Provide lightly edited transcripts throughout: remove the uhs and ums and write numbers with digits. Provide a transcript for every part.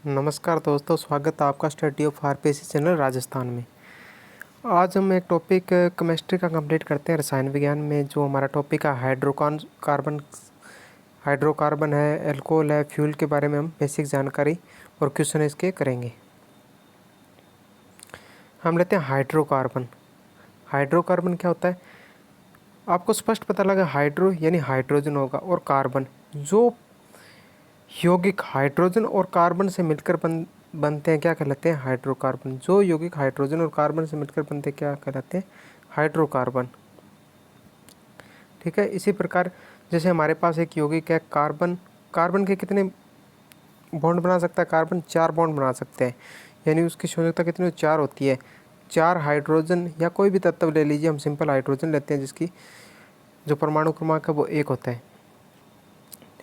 नमस्कार दोस्तों, स्वागत है आपका study of RPSC channel Rajasthan में। आज हम एक टॉपिक केमिस्ट्री का कंप्लीट करते हैं रसायन विज्ञान में। जो हमारा टॉपिक है हाइड्रोकार्बन है, एल्कोहल है, फ्यूल के बारे में हम बेसिक जानकारी और क्वेश्चन इसके करेंगे। हम लेते हैं हाइड्रोकार्बन। हाइड्रोकार्बन क्या होता है? आपको स्पष्ट पता लगा, हाइड्रो यानी हाइड्रोजन होगा और कार्बन, जो यौगिक हाइड्रोजन और कार्बन से मिलकर बनते हैं क्या कहलाते हैं? हाइड्रोकार्बन। जो यौगिक हाइड्रोजन और कार्बन से मिलकर बनते हैं क्या कहलाते हैं? हाइड्रोकार्बन। ठीक है। इसी प्रकार जैसे हमारे पास एक यौगिक है कार्बन। कार्बन के कितने बॉन्ड बना सकता है? कार्बन 4 बॉन्ड बना सकते हैं, यानी उसकी संयोजकता कितनी 4 होती है। 4 हाइड्रोजन या कोई भी तत्व ले लीजिए, हम सिंपल हाइड्रोजन लेते हैं जिसकी जो परमाणु क्रमांक है वो 1 होता है।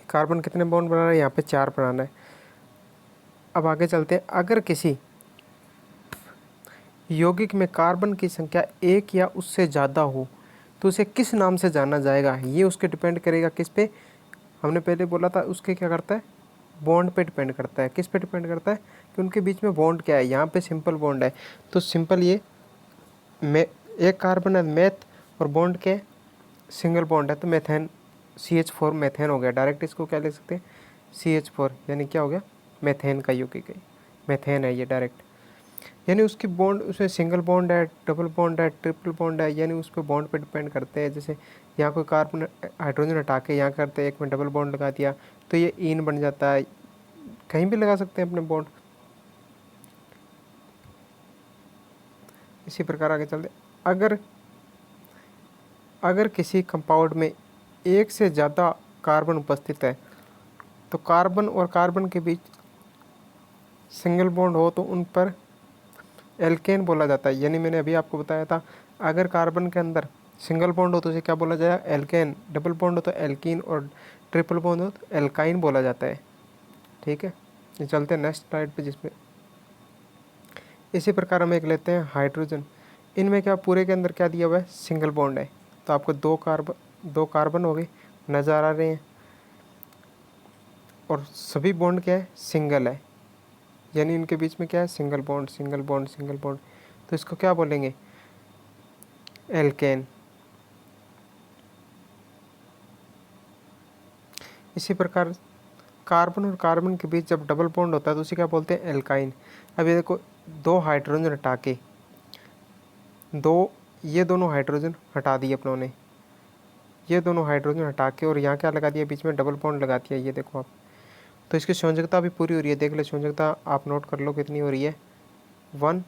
कार्बन कितने बॉन्ड बनाना है? यहाँ पे 4 बनाना है। अब आगे चलते हैं। अगर किसी यौगिक में कार्बन की संख्या 1 या उससे ज़्यादा हो तो उसे किस नाम से जाना जाएगा? ये उसके डिपेंड करेगा किस पे? हमने पहले बोला था उसके क्या करता है? बॉन्ड पे डिपेंड करता है। किस पे डिपेंड करता है? कि उनके बीच में बॉन्ड क्या है। यहाँ पे सिंपल बॉन्ड है तो सिंपल ये एक कार्बन है मेथ, और बॉन्ड के सिंगल बॉन्ड है तो मेथेन, CH4 मेथेन हो गया। डायरेक्ट इसको क्या लिख सकते हैं? CH4 यानी क्या हो गया? मेथेन का यौगिक है, मेथेन है ये डायरेक्ट। यानी उसकी बॉन्ड, उसमें सिंगल बॉन्ड है, डबल बॉन्ड है, ट्रिपल बॉन्ड है, यानी उस पर बॉन्ड पे डिपेंड करते हैं। जैसे यहाँ कोई कार्बन हाइड्रोजन हटा के यहाँ करते हैं, एक में डबल बॉन्ड लगा दिया तो ये इन बन जाता है। कहीं भी लगा सकते हैं अपने बॉन्ड। इसी प्रकार आगे चलते, अगर किसी कंपाउंड में एक से ज़्यादा कार्बन उपस्थित है तो कार्बन और कार्बन के बीच सिंगल बॉन्ड हो तो उन पर एल्केन बोला जाता है। यानी मैंने अभी आपको बताया था, अगर कार्बन के अंदर सिंगल बॉन्ड हो तो उसे क्या बोला जाएगा? एल्केन। डबल बॉन्ड हो तो एल्कीन, और ट्रिपल बॉन्ड हो तो एल्काइन बोला जाता है। ठीक है। ये चलते हैं नेक्स्ट स्लाइड पे, जिसमें इसी प्रकार हम एक लेते हैं हाइड्रोजन। इनमें क्या पूरे के अंदर क्या दिया हुआ है? सिंगल बॉन्ड है। तो आपको दो कार्बन हो गए नज़र आ रहे हैं, और सभी बॉन्ड क्या है? सिंगल है, यानी इनके बीच में क्या है? Single bond, single bond, single bond. तो इसको क्या बोलेंगे? एल्केन। इसी प्रकार कार्बन और कार्बन के बीच जब डबल बॉन्ड होता है तो उसे क्या बोलते हैं? एल्काइन। अब ये देखो, दो हाइड्रोजन हटा के ये दोनों हाइड्रोजन हटा दिए अपनों ने, ये दोनों हाइड्रोजन हटा के, और यहाँ क्या लगा दिया? बीच में डबल बॉन्ड लगा दिया। ये देखो आप, तो इसकी संयोजकता भी पूरी हो रही है। देख ले संयोजकता, आप नोट कर लो कितनी हो रही है? 1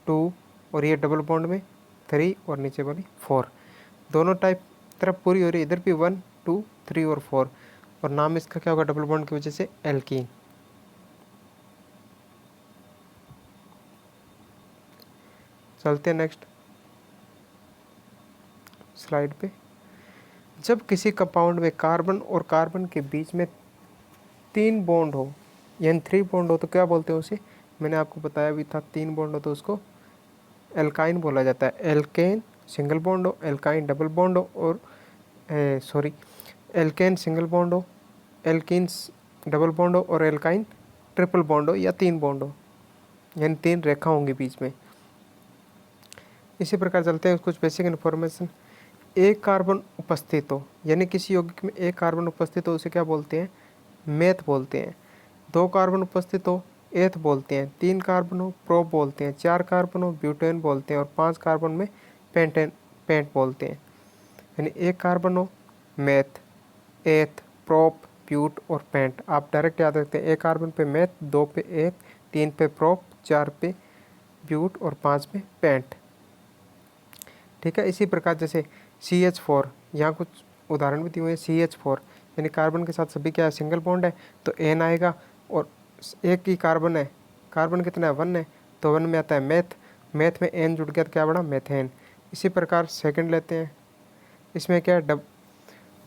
2, और ये डबल बॉन्ड में 3 और नीचे वाली 4। दोनों टाइप तरफ पूरी हो रही है। इधर भी 1 2 3 और 4, और नाम इसका क्या होगा डबल बॉन्ड की वजह से? एल्कीन। चलते हैं नेक्स्ट स्लाइड पे। जब किसी कंपाउंड में कार्बन और कार्बन के बीच में 3 बॉन्ड हो, यानी 3 बॉन्ड हो, तो क्या बोलते हैं उसे? मैंने आपको बताया भी था, 3 बॉन्ड हो तो उसको एल्काइन बोला जाता है। एल्केन सिंगल बॉन्ड हो, एल्काइन डबल बॉन्ड हो, और एल्केन सिंगल बॉन्ड हो, एल्कीन डबल बॉन्ड हो, और एल्काइन ट्रिपल बॉन्ड हो, या 3 बॉन्ड हो, यानी 3 रेखा होंगी बीच में। इसी प्रकार चलते हैं कुछ बेसिक इन्फॉर्मेशन। एक कार्बन उपस्थित हो, यानी किसी यौगिक में एक कार्बन उपस्थित हो उसे क्या बोलते हैं? मेथ बोलते हैं। 2 कार्बन उपस्थित हो, एथ बोलते हैं। 3 कार्बन हो, प्रोप बोलते हैं। 4 कार्बन हो, ब्यूटेन बोलते हैं। और 5 कार्बन में पेंट बोलते हैं। यानी एक कार्बन हो, मेथ, एथ, प्रोप, ब्यूट और पेंट। आप डायरेक्ट याद रखते हैं, एक कार्बन पे मेथ, 2 पे एथ, 3 पे प्रोप, 4 पे ब्यूट और 5 पे पेंट। ठीक है। इसी प्रकार जैसे CH4, यहाँ कुछ उदाहरण भी दिए हुए हैं। CH4 यानी कार्बन के साथ सभी क्या है? सिंगल बॉन्ड है तो N आएगा, और एक ही कार्बन है, कार्बन कितना है? 1 है, तो 1 में आता है मेथ। मेथ में N जुड़ गया तो क्या बना? मेथेन। इसी प्रकार सेकंड लेते हैं, इसमें क्या है?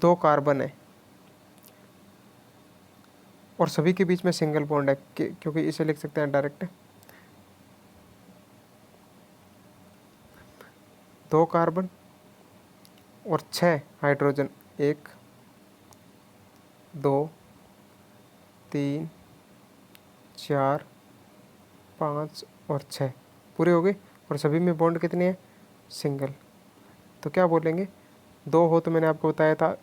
2 कार्बन है और सभी के बीच में सिंगल बॉन्ड है, क्योंकि इसे लिख सकते हैं डायरेक्ट 2 कार्बन और 6 हाइड्रोजन। 1 2 3 4, 5 और 6 पूरे हो गए। और सभी में बॉन्ड कितने हैं? सिंगल। तो क्या बोलेंगे? 2 हो तो मैंने आपको बताया था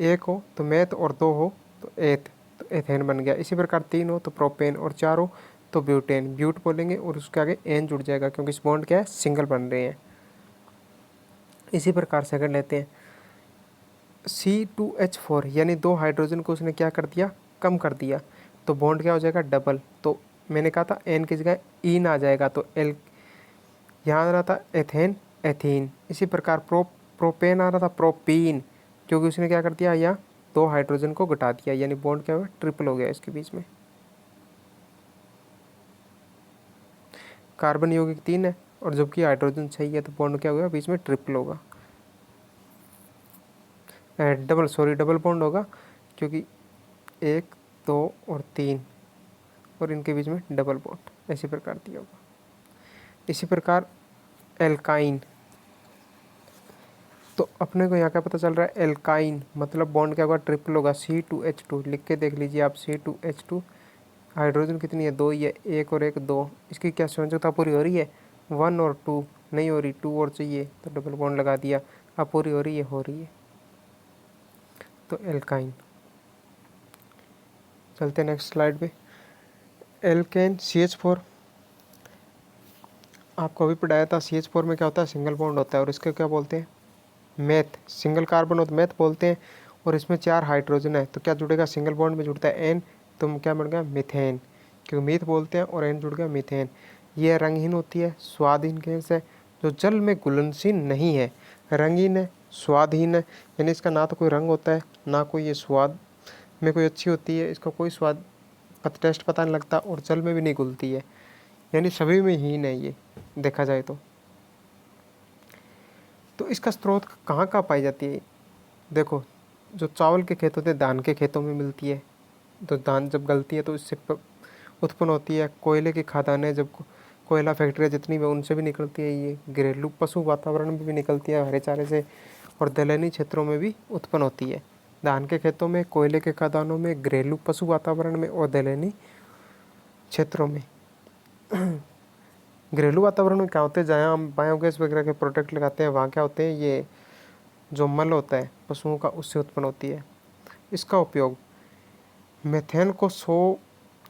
1 हो तो मेथ और 2 हो तो एथ, तो एथेन बन गया। इसी प्रकार 3 हो तो प्रोपेन और 4 हो तो ब्यूटेन, ब्यूट बोलेंगे और उसके आगे एन जुड़ जाएगा क्योंकि इस बॉन्ड क्या है? सिंगल बन रहे हैं। इसी प्रकार सेकंड लेते हैं C2H4 यानी 2 हाइड्रोजन को उसने क्या कर दिया? कम कर दिया। तो बॉन्ड क्या हो जाएगा? डबल। तो मैंने कहा था एन की जगह ईन आ जाएगा तो एल, यहाँ आ रहा था एथेन, एथीन। इसी प्रकार प्रोपेन आ रहा था प्रोपीन, क्योंकि उसने क्या कर दिया? यहाँ 2 हाइड्रोजन को घटा दिया, यानी बॉन्ड क्या हुआ? ट्रिपल हो गया इसके बीच में। कार्बन यौगिक 3 है और जबकि हाइड्रोजन 6 है तो बॉन्ड क्या होगा? बीच में ट्रिपल होगा, डबल बॉन्ड होगा, क्योंकि 1, 2 और 3 और इनके बीच में डबल बॉन्ड इसी प्रकार दिया होगा। इसी प्रकार एल्काइन, तो अपने को यहाँ क्या पता चल रहा है? एल्काइन मतलब बॉन्ड क्या होगा? ट्रिपल होगा। C2H2 लिख के देख लीजिए आप। C2H2 हाइड्रोजन कितनी है? 2 ही है, 1 और 1 2। इसकी क्या संयोजकता पूरी हो रही है? 1 और 2 नहीं हो रही, 2 और चाहिए तो डबल बॉन्ड लगा दिया। अब पूरी हो रही है? हो रही है। तो एल्काइन। चलते नेक्स्ट स्लाइड पे। एल्केन CH4 आपको अभी पढ़ाया था। CH4 में क्या होता है? सिंगल बॉन्ड होता है और इसके क्या बोलते हैं? मेथ। सिंगल कार्बन हो तो मेथ बोलते हैं। और इसमें 4 हाइड्रोजन है तो क्या जुड़ेगा? सिंगल बॉन्ड में जुड़ता है एन, तो क्या बन गया? मीथेन, क्योंकि मीथ बोलते हैं और एन जुड़ गया मीथेन। ये रंगहीन होती है, स्वादहीन गैस है जो जल में घुलनशील नहीं है। रंगीन है, स्वादहीन है, यानी इसका ना तो कोई रंग होता है ना कोई ये स्वाद में कोई अच्छी होती है, इसका कोई स्वाद टेस्ट पता नहीं लगता और जल में भी नहीं घुलती है, यानी सभी में हीन है ये देखा जाए तो। तो इसका स्रोत कहाँ कहाँ पाई जाती है? देखो, जो चावल के खेत होते हैं धान के खेतों में मिलती है, तो धान जब गलती है तो इससे उत्पन्न होती है। कोयले की खदानें, जब कोयला फैक्ट्रियाँ जितनी भी उनसे भी निकलती है ये। घरेलू पशु वातावरण में भी निकलती है हरे चारे से, और दलहनी क्षेत्रों में भी उत्पन्न होती है। धान के खेतों में, कोयले के खदानों में, घरेलू पशु वातावरण में और दलहनी क्षेत्रों में। घरेलू वातावरण में क्या होते हैं? जहाँ हम बायोगैस वगैरह के प्रोडक्ट लगाते हैं वहाँ क्या होते हैं? ये जो मल होता है पशुओं का उससे उत्पन्न होती है। इसका उपयोग मेथेन को 100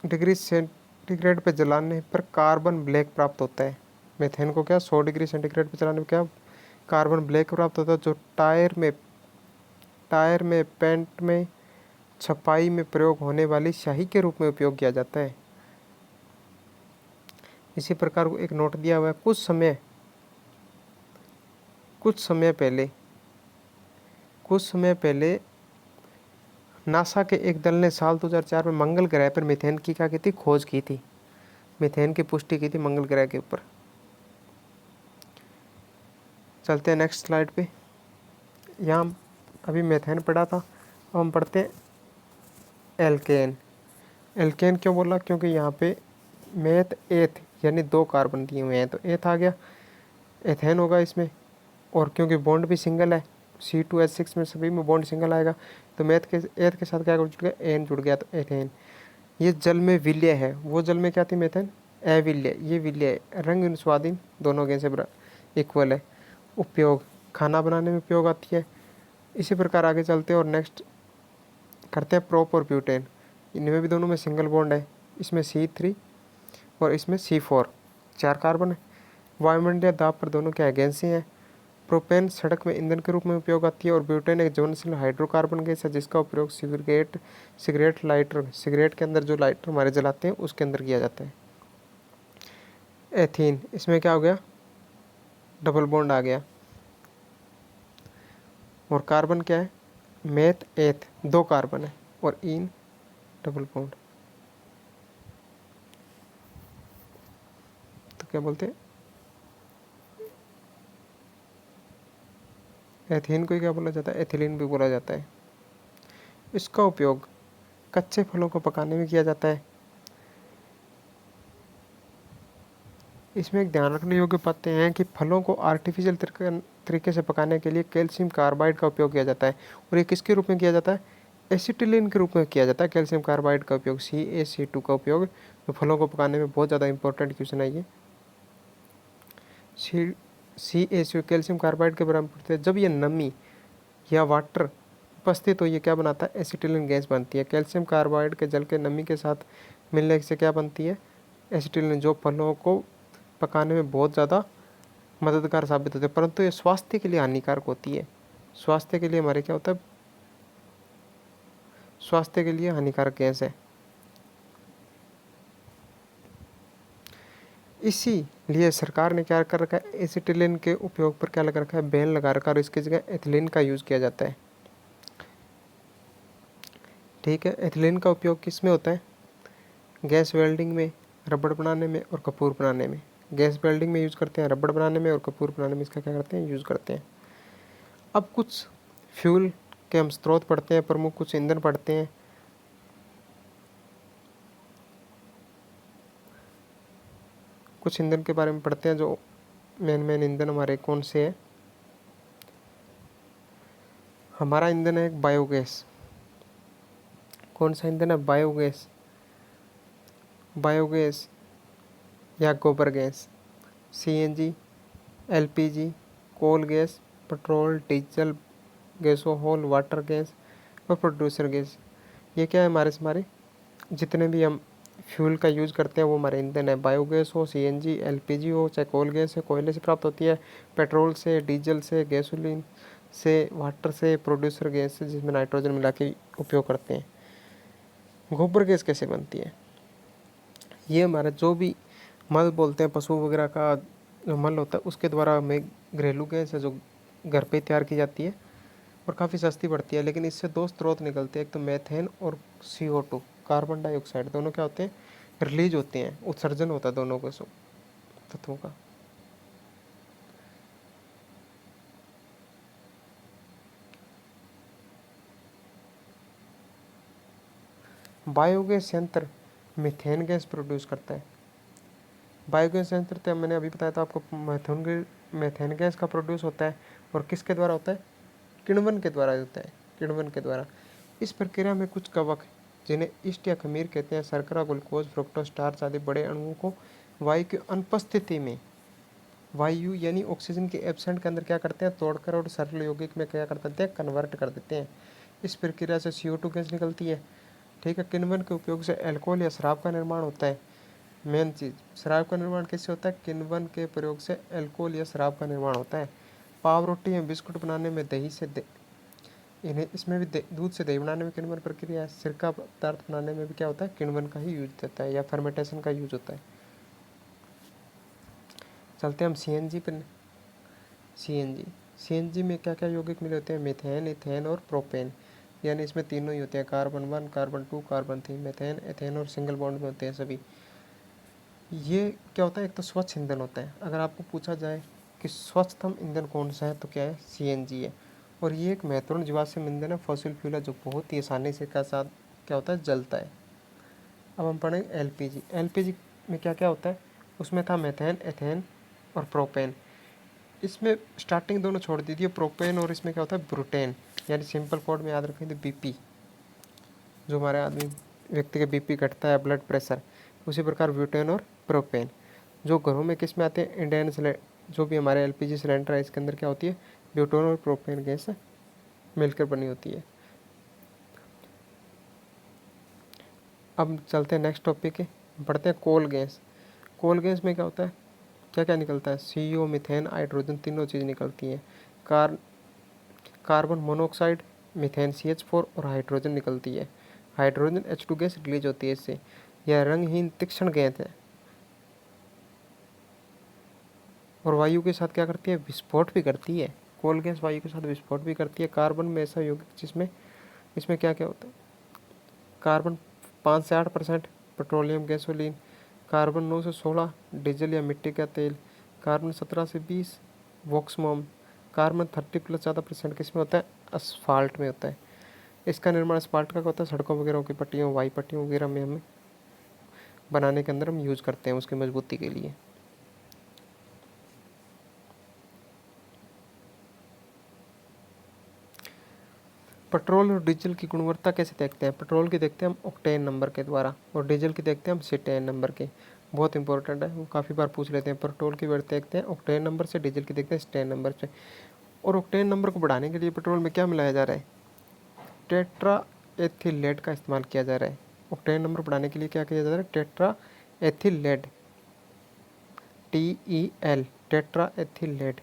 डिग्री सेंटीग्रेड पर जलाने पर कार्बन ब्लैक प्राप्त होता है। मेथेन को क्या 100 डिग्री सेंटीग्रेड पर जलाने पर क्या कार्बन ब्लैक प्राप्त होता है, जो टायर में, पेंट में, छपाई में प्रयोग होने वाली स्याही के रूप में उपयोग किया जाता है। इसी प्रकार को एक नोट दिया हुआ है। कुछ समय पहले नासा के एक दल ने साल 2004 में मंगल ग्रह पर मीथेन की क्या की थी? खोज की थी। मीथेन की पुष्टि की थी मंगल ग्रह के ऊपर। चलते हैं नेक्स्ट स्लाइड पे। यहाँ अभी मीथेन पढ़ा था, अब हम पढ़ते हैं एल्केन। एल्केन क्यों बोला? क्योंकि यहाँ पे मेथ एथ यानी 2 कार्बन दिए हुए हैं तो एथ आ गया, एथेन होगा इसमें। और क्योंकि बॉन्ड भी सिंगल है, C2H6 में सभी में बॉन्ड सिंगल आएगा, तो एथ के साथ क्या जुड़ गया? एन जुड़ गया तो एथेन। ये जल में विलय है, वो जल में क्या थी? मेथेन अविलय, ये विलय है। रंग स्वादहीन, दोनों गैसें इक्वल है। उपयोग खाना बनाने में उपयोग आती है। इसी प्रकार आगे चलते हैं और नेक्स्ट करते हैं प्रोप और ब्यूटेन। इनमें भी दोनों में सिंगल बॉन्ड है, इसमें C3 और इसमें C4, 4 कार्बन है। वायुमंडलीय दाब पर दोनों के गैसें हैं। प्रोपेन सड़क में ईंधन के रूप में उपयोग आती है और ब्यूटेन एक ज्वलनशील हाइड्रोकार्बन गैस है जिसका उपयोग सिगरेट लाइटर, सिगरेट के अंदर जो लाइटर हमारे जलाते हैं उसके अंदर किया जाता है। एथीन, इसमें क्या हो गया? डबल बॉन्ड आ गया। और कार्बन क्या है? मेथ एथ, 2 कार्बन है और इन डबल बॉन्ड, तो क्या बोलते हैं? एथीन को क्या बोला जाता है? एथिलीन भी बोला जाता है। इसका उपयोग कच्चे फलों को पकाने में किया जाता है। इसमें एक ध्यान रखने योग्य बातें हैं कि फलों को आर्टिफिशियल तरीके से पकाने के लिए कैल्शियम कार्बाइड का उपयोग किया जाता है। और ये किसके रूप में किया जाता है? एसिटिलीन के रूप में किया जाता है कैल्शियम कार्बाइड का उपयोग, CaC2 का उपयोग तो फलों को पकाने में बहुत ज़्यादा इंपॉर्टेंट क्वेश्चन है ये। CaC कैल्शियम कार्बाइड के बराबर पड़ते हैं। जब ये नमी या वाटर उपस्थित हो ये क्या बनाता है, एसिटिलीन गैस बनती है। कैल्शियम कार्बाइड के जल के नमी के साथ मिलने से क्या बनती है, एसिटिलीन, जो फलों को पकाने में बहुत ज़्यादा मददगार साबित होते हैं, परंतु ये स्वास्थ्य के लिए हानिकारक होती है। स्वास्थ्य के लिए हमारे क्या होता है, स्वास्थ्य के लिए हानिकारक गैस है। इसीलिए सरकार ने क्या कर रखा है, एसिटिलीन के उपयोग पर क्या लगा रखा है, बैन लगा रखा है और इसकी जगह एथिलीन का यूज़ किया जाता है। ठीक है, एथिलीन का उपयोग किस में होता है, गैस वेल्डिंग में, रबड़ बनाने में और कपूर बनाने में। गैस वेल्डिंग में यूज़ करते हैं, रबड़ बनाने में और कपूर बनाने में इसका क्या करते हैं, यूज़ करते हैं। अब कुछ फ्यूल के हम स्रोत पढ़ते हैं, प्रमुख कुछ ईंधन पढ़ते हैं। कुछ ईंधन के बारे में पढ़ते हैं, जो मेन ईंधन हमारे कौन से हैं। हमारा ईंधन है एक बायोगैस। कौन सा ईंधन है, बायोगैस। बायोगैस या gobar gas, CNG, LPG, coal gas, petrol, diesel, gasohol, water gas और प्रोड्यूसर गैस। ये क्या है, हमारे जितने भी हम फ्यूल का यूज़ करते हैं वो हमारे ईंधन है। बायोगैस हो, CNG, LPG हो, चाहे कोल गैस है, कोयले से प्राप्त होती है, पेट्रोल से, डीजल से, गैसोलीन से, वाटर से, प्रोड्यूसर गैस से जिसमें नाइट्रोजन मिला के उपयोग करते हैं। गोबर गैस कैसे बनती है, ये हमारा जो भी मल बोलते हैं, पशु वगैरह का जो मल होता है उसके द्वारा हमें घरेलू गैस है जो घर पे तैयार की जाती है और काफ़ी सस्ती पड़ती है। लेकिन इससे दो स्रोत निकलते हैं, एक तो मेथेन और CO2 कार्बन डाइऑक्साइड, दोनों क्या होते हैं, रिलीज होते हैं, उत्सर्जन होता है दोनों को तत्वों का। बायोगैस यंत्र मीथेन गैस प्रोड्यूस करता है। बायोगैस यंत्र तो मैंने अभी बताया था आपको, मेथेन गैस का प्रोड्यूस होता है और किसके द्वारा होता है, किण्वन के द्वारा होता है, किण्वन के द्वारा। इस प्रक्रिया में कुछ कवक जिन्हें ईस्ट या खमीर कहते हैं, शर्करा, ग्लूकोज, फ्रुक्टोज, स्टार्च आदि बड़े अणुओं को वायु की अनुपस्थिति में, वायु यानी ऑक्सीजन के एब्सेंट के अंदर क्या करते हैं, तोड़कर और सरल यौगिक में क्या कर देते हैं, कन्वर्ट कर देते हैं। इस प्रक्रिया से CO2 गैस निकलती है। ठीक है, किण्वन के उपयोग से अल्कोहल या शराब का निर्माण होता है। मेन चीज़, शराब का निर्माण कैसे होता है, किण्वन के प्रयोग से अल्कोहल या शराब का निर्माण होता है। पाव रोटी या बिस्कुट बनाने में दही से इन्हें इसमें भी दूध से दही बनाने में किण्वन प्रक्रिया है। सिरका पदार्थ बनाने में भी क्या होता है, किण्वन का ही यूज होता है या फर्मेंटेशन का यूज होता है। चलते हैं हम CNG पर। CNG में क्या क्या यौगिक मिले होते हैं, मीथेन, इथेन और प्रोपेन, यानी इसमें तीनों ही होते हैं, carbon 1, carbon 2, carbon 3, methane, ethane और सिंगल बॉन्ड में होते हैं सभी। ये क्या होता है, एक तो स्वच्छ ईंधन होता है। अगर आपको पूछा जाए कि स्वच्छतम ईंधन कौन सा है तो क्या है, CNG है। और ये एक महत्वपूर्ण जीवाश्म ईंधन है, फॉसिल फ्यूल है, जो बहुत ही आसानी से का साथ क्या होता है, जलता है। अब हम पढ़ेंगे LPG। LPG में क्या क्या होता है, उसमें था मेथेन, एथेन और प्रोपेन। इसमें स्टार्टिंग दोनों छोड़ दीजिए, प्रोपेन, और इसमें क्या होता है, ब्यूटेन, यानी सिंपल कोड में याद रखेंगे BP, जो हमारे आदमी व्यक्ति के BP घटता है, ब्लड प्रेशर, उसी प्रकार ब्यूटेन और प्रोपेन। जो घरों में किस में आते हैं, इंडियन जो भी हमारे LPG सिलेंडर है इसके अंदर क्या होती है, ब्यूटेन और प्रोपेन गैस मिलकर बनी होती है। अब चलते हैं नेक्स्ट टॉपिक है, पढ़ते हैं कोल गैस। कोल गैस में क्या होता है, क्या क्या निकलता है, CO, मीथेन, हाइड्रोजन, तीनों चीज़ निकलती हैं। कार्बन मोनोऑक्साइड, मीथेन CH4 और हाइड्रोजन निकलती है। हाइड्रोजन H2 गैस रिलीज होती है इससे। यह रंगहीन तीक्ष्ण गैस है और वायु के साथ क्या करती है, विस्फोट भी करती है। कोल गैस वायु के साथ विस्फोट भी करती है। कार्बन में ऐसा यौगिक जिसमें इसमें क्या क्या होता है, कार्बन 5 से 8%, पेट्रोलियम, गैसोलीन। कार्बन 9 से 16, डीजल या मिट्टी का तेल। कार्बन 17 से 20, वॉक्समॉम। कार्बन 30+ ज़्यादा % किस में होता है, असफाल्ट में होता है। इसका निर्माण असफाल्ट का होता है, सड़कों वगैरह की पट्टियों, वाई पट्टियों वगैरह में हमें बनाने के अंदर हम यूज़ करते हैं उसकी मजबूती के लिए। पेट्रोल और डीजल की गुणवत्ता कैसे देखते हैं? पेट्रोल की देखते हैं हम ऑक्टेन नंबर के द्वारा और डीजल की देखते हैं हम सिटेन नंबर के। बहुत इंपॉर्टेंट है, वो काफ़ी बार पूछ लेते हैं। पेट्रोल की बढ़ते देखते हैं ऑक्टेन नंबर से, डीजल की देखते हैं सिटेन नंबर से। और ऑक्टेन नंबर को बढ़ाने के लिए पेट्रोल में क्या मिलाया जा रहा है? टेट्रा एथिलेट का इस्तेमाल किया जा रहा है। ऑक्टेन नंबर बढ़ाने के लिए क्या किया जा रहा है? Tetra ethylate, TEL, tetra ethylate.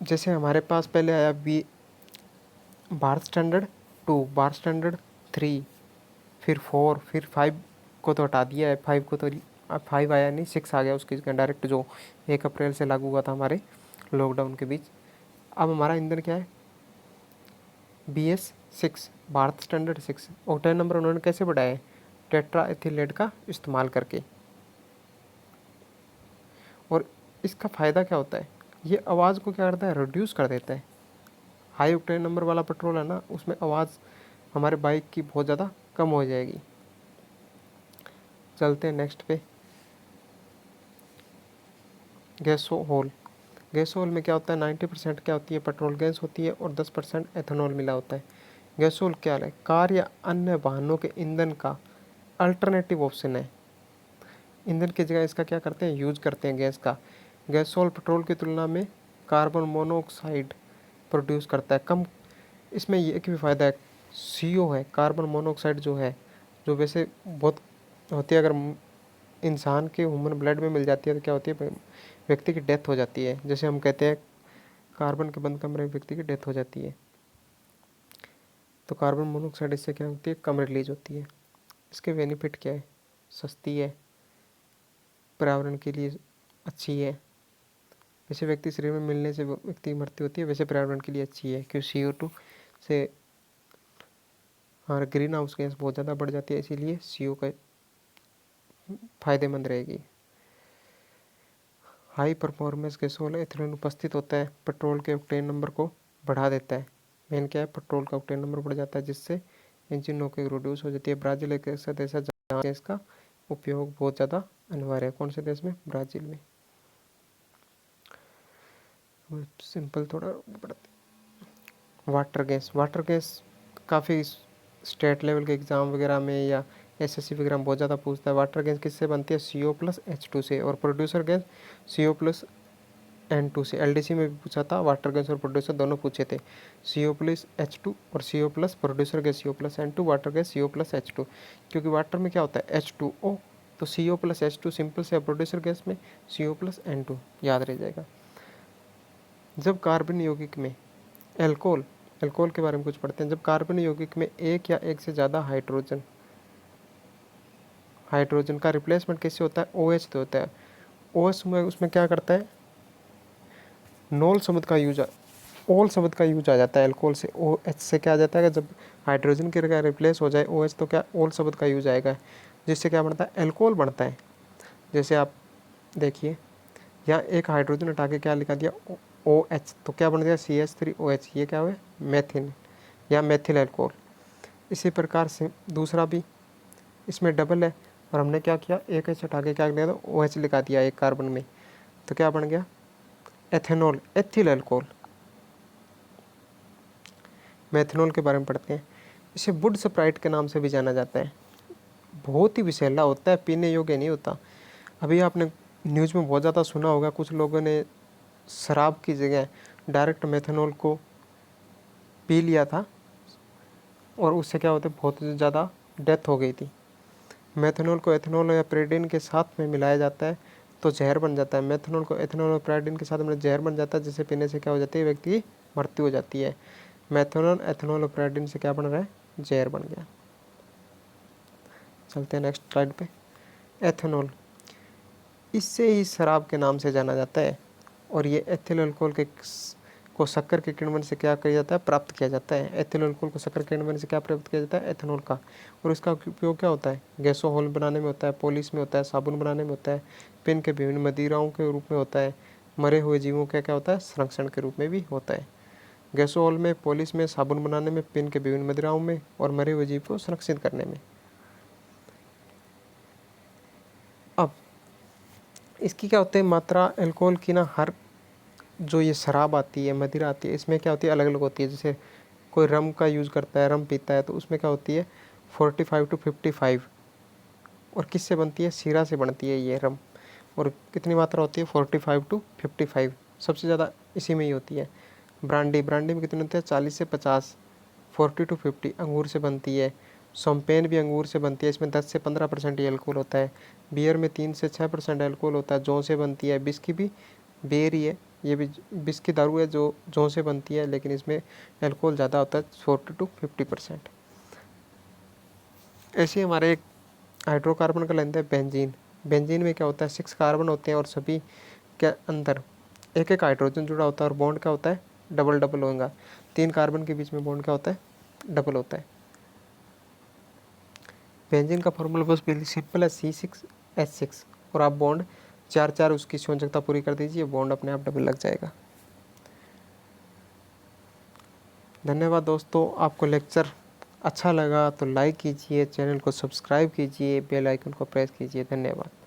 जैसे हमारे पास पहले आया भारत स्टैंडर्ड 2, भारत स्टैंडर्ड 3, फिर 4, फिर 5 को तो हटा दिया है। 5 को तो अब 5 आया नहीं, 6 आ गया उसकी जगह डायरेक्ट, जो 1 अप्रैल से लागू हुआ था हमारे लॉकडाउन के बीच। अब हमारा ईंधन क्या है? BS6, Bharat standard 6। Octane number उन्होंने कैसे बढ़ाया है? टेट्रा एथिलेट का इस्तेमाल करके। और इसका फ़ायदा क्या होता है? ये आवाज़ को क्या करता है? रिड्यूस कर देता है। हाई ऑक्टेन नंबर वाला पेट्रोल है ना, उसमें आवाज़ हमारे बाइक की बहुत ज़्यादा कम हो जाएगी। चलते हैं नेक्स्ट पे। गैसोहोल। गैसोहोल में क्या होता है? 90% क्या होती है? पेट्रोल गैस होती है और 10% एथेनॉल मिला होता है। गैसोहोल क्या है? कार या अन्य वाहनों के ईंधन का अल्टरनेटिव ऑप्शन है। ईंधन की जगह इसका क्या करते हैं? यूज करते हैं गैस का। गैसोल पेट्रोल की तुलना में कार्बन मोनोऑक्साइड प्रोड्यूस करता है कम। इसमें ये एक भी फ़ायदा है, CO है, कार्बन मोनोऑक्साइड जो है, जो वैसे बहुत होती है, अगर इंसान के ह्यूमन ब्लड में मिल जाती है तो क्या होती है? व्यक्ति की डेथ हो जाती है। जैसे हम कहते हैं कार्बन के बंद कमरे में व्यक्ति की डेथ हो जाती है, तो कार्बन मोनोऑक्साइड इससे क्या होती है? कम रिलीज होती है। इसके बेनिफिट क्या है? सस्ती है, पर्यावरण के लिए अच्छी है। वैसे व्यक्ति शरीर में मिलने से व्यक्ति की मृत्यु होती है, वैसे पर्यावरण के लिए अच्छी है, क्योंकि CO2 से हमारा ग्रीन हाउस गैस बहुत ज़्यादा बढ़ जाती है, इसीलिए CO का फायदेमंद रहेगी। हाई परफॉर्मेंस गैसोल एथिलीन उपस्थित होता है, पेट्रोल के ऑक्टेन नंबर को बढ़ा देता है। मेन क्या है? पेट्रोल का ऑक्टेन नंबर बढ़ जाता है, जिससे इंजन नॉकिंग रिड्यूस हो जाती है। ब्राज़ील एक ऐसा देश है जहाँ गैस का उपयोग बहुत ज़्यादा अनिवार्य है। कौन से देश में? ब्राज़ील में। सिंपल थोड़ा बढ़ते। वाटर गैस काफ़ी स्टेट लेवल के एग्ज़ाम वगैरह में या SSC वगैरह में बहुत ज़्यादा पूछता है। वाटर गैस किससे बनती है? CO+H2 से। और प्रोड्यूसर गैस CO+N2 से। LDC में भी पूछा था, वाटर गैस और प्रोड्यूसर दोनों पूछे थे। CO+H2 और CO+ producer gas CO+N2, water gas CO+H2। क्योंकि वाटर में क्या होता है? H2O, तो CO+H2 सिंपल से। प्रोड्यूसर गैस में CO+N2 याद रह जाएगा। जब कार्बन यौगिक में एल्कोहल के बारे में कुछ पढ़ते हैं। जब कार्बन यौगिक में एक या एक से ज़्यादा हाइड्रोजन का रिप्लेसमेंट कैसे होता है? OH तो होता है। OH में उसमें क्या करता है? ऑल शब्द का यूज आ जाता है एल्कोहल से। OH से क्या आ जाता है? जब हाइड्रोजन की जगह रिप्लेस हो जाए OH, तो क्या ऑल शब्द का यूज आएगा, जिससे क्या बनता है? एल्कोहल बनता है। जैसे आप देखिए, यहाँ एक हाइड्रोजन हटा के क्या लिखा दिया? OH, तो क्या बन गया? CH3OH। ये क्या हुआ? मेथिन या मेथिल एल्कोहल। इसी प्रकार से दूसरा भी, इसमें डबल है और हमने क्या किया? एक H हटा के क्या लिया? तो OH लिखा दिया एक कार्बन में, तो क्या बन गया? Ethanol, ethyl alcohol. मेथनॉल के बारे में पढ़ते हैं। इसे वुड स्प्राइट के नाम से भी जाना जाता है। बहुत ही विषैला होता है, पीने योग्य नहीं होता। अभी आपने न्यूज़ में बहुत ज़्यादा सुना होगा, कुछ लोगों ने शराब की जगह डायरेक्ट मेथनॉल को पी लिया था और उससे क्या होता है? बहुत ज़्यादा डेथ हो गई थी। मेथनॉल को एथेनॉल या प्रेडिन के साथ में मिलाया जाता है तो जहर बन जाता है। मेथनॉल को एथेनॉल और प्रेडिन के साथ में जहर बन जाता है, जिसे पीने से क्या हो जाती है? व्यक्ति की मृत्यु हो जाती है। मेथनॉल, एथेनॉल और प्रेडिन से क्या बन रहा है? जहर बन गया। चलते हैं नेक्स्ट स्लाइड पे। एथेनॉल, इससे ही शराब के नाम से जाना जाता है और ये एथिल अल्कोहल को शक्कर के किण्वन से क्या किया जाता है? प्राप्त किया जाता है। एथिल अल्कोहल को शक्कर के किण्वन से क्या प्राप्त किया जाता है? एथेनॉल का। और इसका उपयोग क्या होता है? गैसोहॉल बनाने में होता है, पॉलिश में होता है, साबुन बनाने में होता है, पेन के विभिन्न मदिराओं के रूप में होता है, मरे हुए जीवों का क्या होता है? संरक्षण के रूप में भी होता है। गैसोहॉल में, पॉलिश में, साबुन बनाने में, पेन के विभिन्न मदिराओं में और मरे हुए जीव को संरक्षित करने में। अब इसकी क्या होते हैं? मात्रा अल्कोहल की ना, हर जो ये शराब आती है, मदिरा आती है, इसमें क्या होती है? अलग अलग होती है। जैसे कोई रम का यूज़ करता है, रम पीता है, तो उसमें क्या होती है 45 to 55। और किससे बनती है, शीरा से बनती है ये रम। और कितनी मात्रा होती है 45 to 55, सबसे ज़्यादा इसी में ही होती है। ब्रांडी में कितने होते हैं 40 से 50, 40 to 50 अंगूर से बनती है। शैंपेन भी अंगूर से बनती है, इसमें 10 से 15% ही अल्कोहल होता है। बियर में 3 से 6% अल्कोहल होता है, जौ से बनती है। विस्की भी बियर ही है, ये भी विस्की दारू है जो जौ से बनती है, लेकिन इसमें अल्कोहल ज़्यादा होता है 40 to 50%। ऐसे ही हमारे एक हाइड्रोकार्बन का लेते हैं बेंजीन। बेंजीन में क्या होता है 6 कार्बन होते हैं और सभी के अंदर एक एक हाइड्रोजन जुड़ा होता है और बॉन्ड क्या होता है डबल डबल होगा। 3 कार्बन के बीच में बॉन्ड क्या होता है डबल होता है। बेंजीन का फॉर्मूला बस बिल्कुल सिंपल है C6H6, और आप बॉन्ड 4 उसकी संयोजकता पूरी कर दीजिए, बॉन्ड अपने आप डबल लग जाएगा। धन्यवाद दोस्तों, आपको लेक्चर अच्छा लगा तो लाइक कीजिए, चैनल को सब्सक्राइब कीजिए, बेल आइकन को प्रेस कीजिए। धन्यवाद।